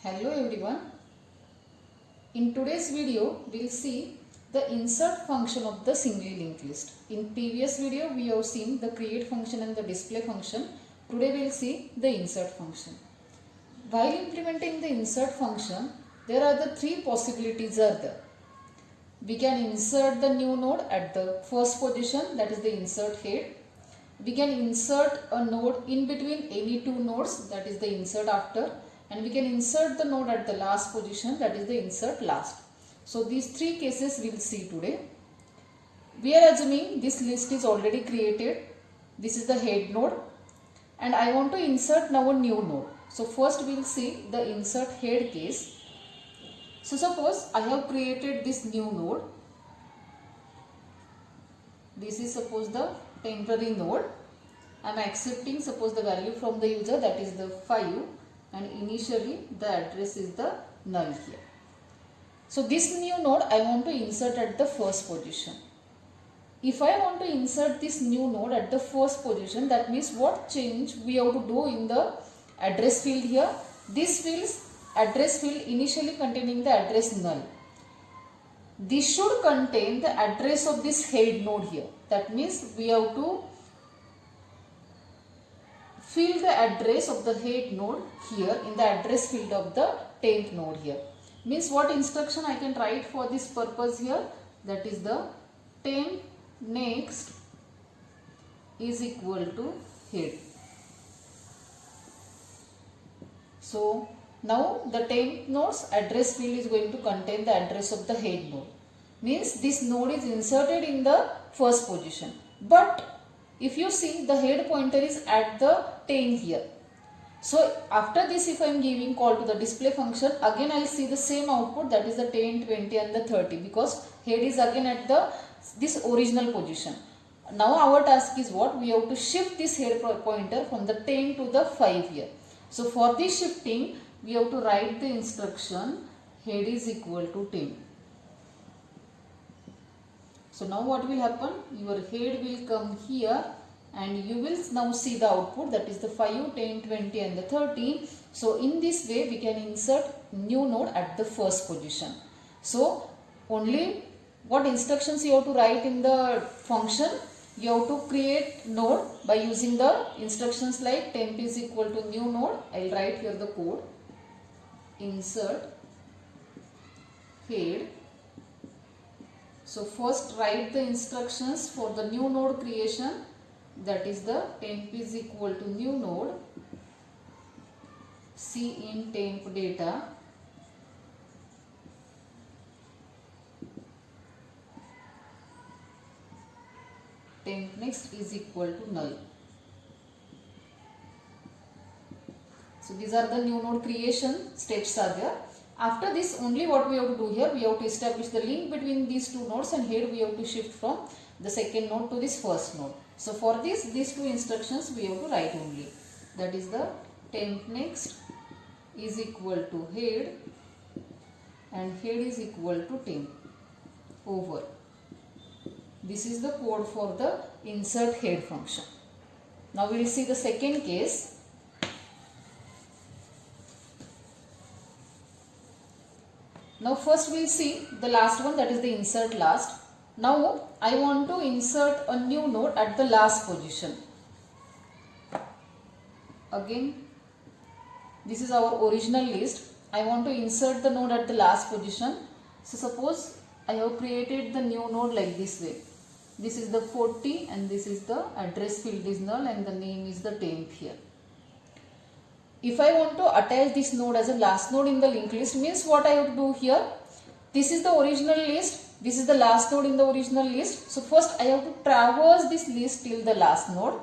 Hello everyone. In today's video, we'll see the insert function of the singly linked list. In previous video, we have seen the create function and the display function. Today we'll see the insert function. While implementing the insert function, there are the three possibilities are there. We can insert the new node at the first position, that is the insert head. We can insert a node in between any two nodes, that is the insert after. And we can insert the node at the last position, that is the insert last. So these three cases we will see today. We are assuming this list is already created. This is the head node and I want to insert now a new node. So first we will see the insert head case. So suppose I have created this new node. This is suppose the temporary node. I am accepting suppose the value from the user, that is the 5. And initially the address is the null here. So this new node I want to insert at the first position. If I want to insert this new node at the first position, that means what change we have to do in the address field here. This field's address field initially containing the address null. This should contain the address of this head node here. That means we have to fill the address of the head node here in the address field of the temp node here. Means what instruction I can write for this purpose here, that is the temp next is equal to head. So now the temp node's address field is going to contain the address of the head node. Means this node is inserted in the first position. But if you see, the head pointer is at the 10 here. So after this, if I am giving call to the display function, again I will see the same output, that is the 10, 20 and the 30, because head is again at this original position. Now our task is what? We have to shift this head pointer from the 10 to the 5 here. So for this shifting, we have to write the instruction head is equal to 10. So now what will happen? Your head will come here and you will now see the output, that is the 5, 10, 20 and the 30. So in this way we can insert new node at the first position. So only what instructions you have to write in the function? You have to create node by using the instructions like temp is equal to new node. I will write here the code. Insert head. So first write the instructions for the new node creation, that is the temp is equal to new node, C in temp data, temp next is equal to null. So these are the new node creation steps are there. After this, only what we have to do here, we have to establish the link between these two nodes and here we have to shift from the second node to this first node. So for this, these two instructions we have to write only. That is the temp next is equal to head and head is equal to temp over. This is the code for the insert head function. Now we will see the second case. Now first we will see the last one, that is the insert last. Now I want to insert a new node at the last position. Again, this is our original list. I want to insert the node at the last position. So suppose I have created the new node like this way. This is the 40 and this is the address field is null and the name is the temp here. If I want to attach this node as a last node in the linked list, means what I have to do here? This is the original list. This is the last node in the original list. So first I have to traverse this list till the last node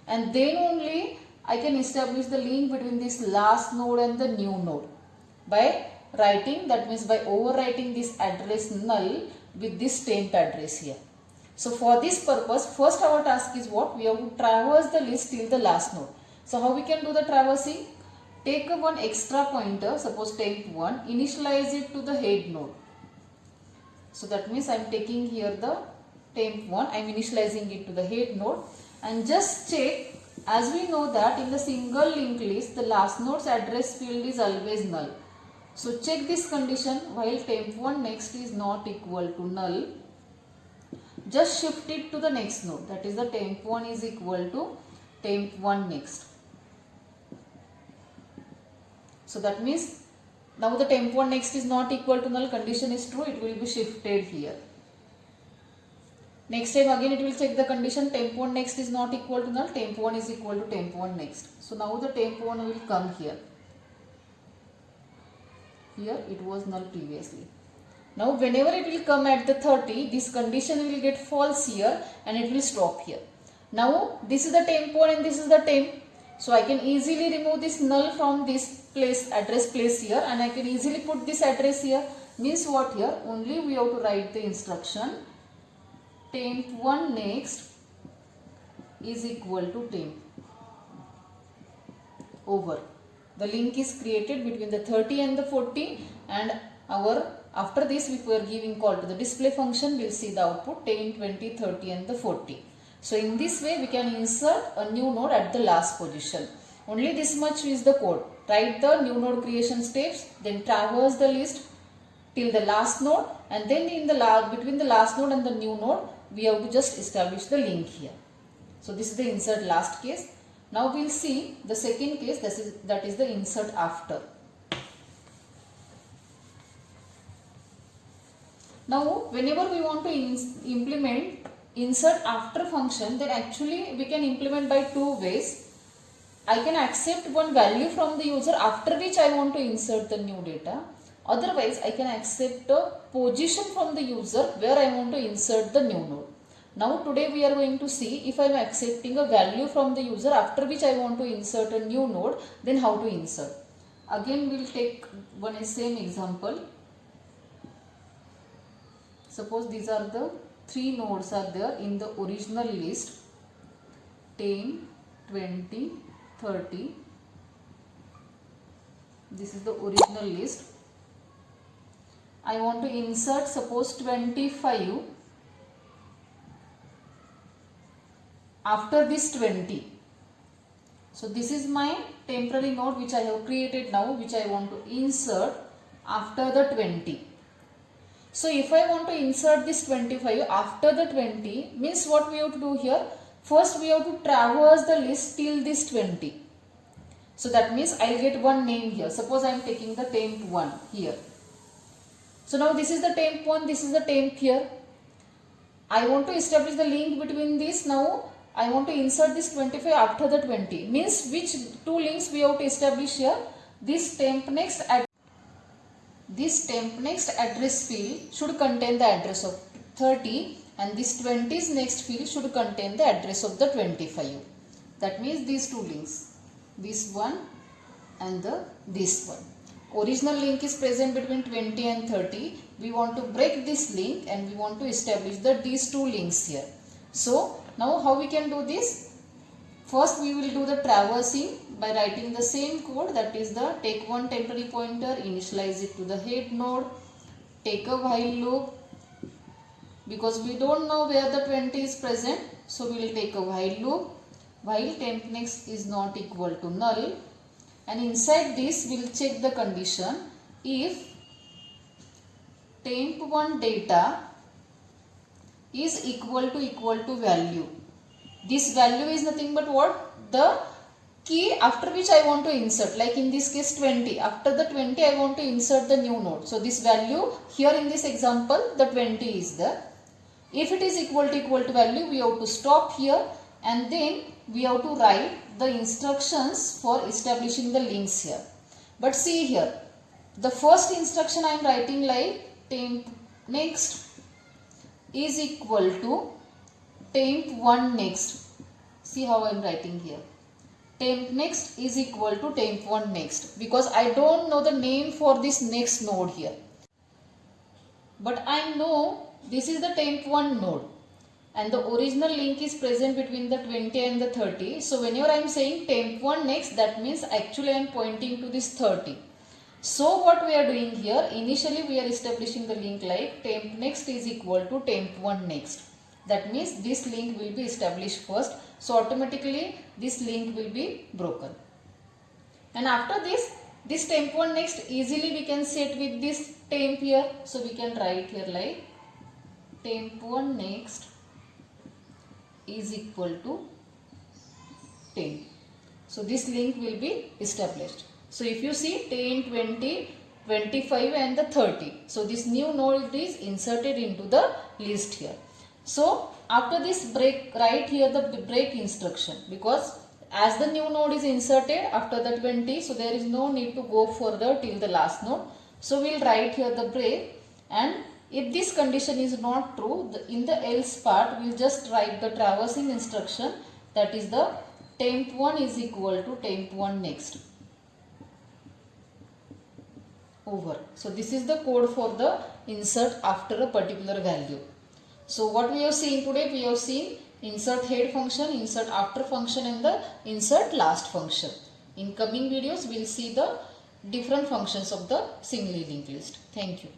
and then only I can establish the link between this last node and the new node by writing, that means by overwriting this address null with this temp address here. So for this purpose, first our task is what? We have to traverse the list till the last node. So how we can do the traversing? Take one extra pointer, suppose temp1, initialize it to the head node. So that means I am taking here the temp1, I am initializing it to the head node and just check, as we know that in the single linked list the last node's address field is always null. So check this condition. While temp1 next is not equal to null, just shift it to the next node, that is the temp1 is equal to temp1 next. So that means now the temp1 next is not equal to null, condition is true, it will be shifted here. Next time again it will check the condition, temp1 next is not equal to null, temp1 is equal to temp1 next. So now the temp1 will come here. Here it was null previously. Now whenever it will come at the 30, this condition will get false here and it will stop here. Now this is the temp1 and this is the temp. So I can easily remove this null from this place, address place here, and I can easily put this address here. Means what here? Only we have to write the instruction temp1 next is equal to temp. Over. The link is created between the 30 and the 40, and after this if we are giving call to the display function, we will see the output 10, 20, 30 and the 40. So in this way we can insert a new node at the last position. Only this much is the code. Write the new node creation steps, then traverse the list till the last node, and then in the between the last node and the new node we have to just establish the link here. So this is the insert last case. Now we will see the second case, that is the insert after. Now whenever we want to implement insert after function, then actually we can implement by two ways. I can accept one value from the user after which I want to insert the new data. Otherwise I can accept a position from the user where I want to insert the new node. Now today we are going to see if I am accepting a value from the user after which I want to insert a new node, then how to insert. Again we will take one same example. Suppose these are the 3 nodes are there in the original list, 10, 20, 30. This is the original list. I want to insert suppose 25 after this 20. So this is my temporary node which I have created now, which I want to insert after the 20. So if I want to insert this 25 after the 20, means what we have to do here? First we have to traverse the list till this 20. So that means I will get one name here. Suppose I am taking the temp1 here. So now this is the temp1, this is the temp here. I want to establish the link between this. Now I want to insert this 25 after the 20. Means which two links we have to establish here? This temp next address field should contain the address of 30, and this 20's next field should contain the address of the 25. That means these two links, this one and this one. Original link is present between 20 and 30. We want to break this link and we want to establish these two links here. So now how we can do this? First we will do the traversing by writing the same code, that is the take one temporary pointer, initialize it to the head node, take a while loop, because we don't know where the 20 is present, so we will take a while loop while temp next is not equal to null, and inside this we will check the condition if temp1 data is equal to value. This value is nothing but what? The key after which I want to insert, like in this case 20. After the 20 I want to insert the new node. So this value here in this example, the 20 is there. If it is equal to value, we have to stop here and then we have to write the instructions for establishing the links here. But see here, the first instruction I am writing like temp next is equal to temp1 next. See how I am writing here. Temp next is equal to temp1 next, because I don't know the name for this next node here. But I know this is the temp1 node and the original link is present between the 20 and the 30. So whenever I am saying temp1 next, that means actually I am pointing to this 30. So what we are doing here, initially we are establishing the link like temp next is equal to temp1 next. That means this link will be established first. So automatically this link will be broken. And after this This temp one next easily we can set with this temp here. So we can write here like temp one next is equal to temp. So this link will be established. So if you see 10, 20, 25 and the 30. So this new node is inserted into the list here. So after this break, write here the break instruction, because as the new node is inserted after the 20, so there is no need to go further till the last node. So we will write here the break, and if this condition is not true, in the else part we will just write the traversing instruction, that is the temp 1 is equal to temp 1 next. Over. So this is the code for the insert after a particular value. So what we have seen today, we have seen insert head function, insert after function and the insert last function. In coming videos we will see the different functions of the singly linked list. Thank you.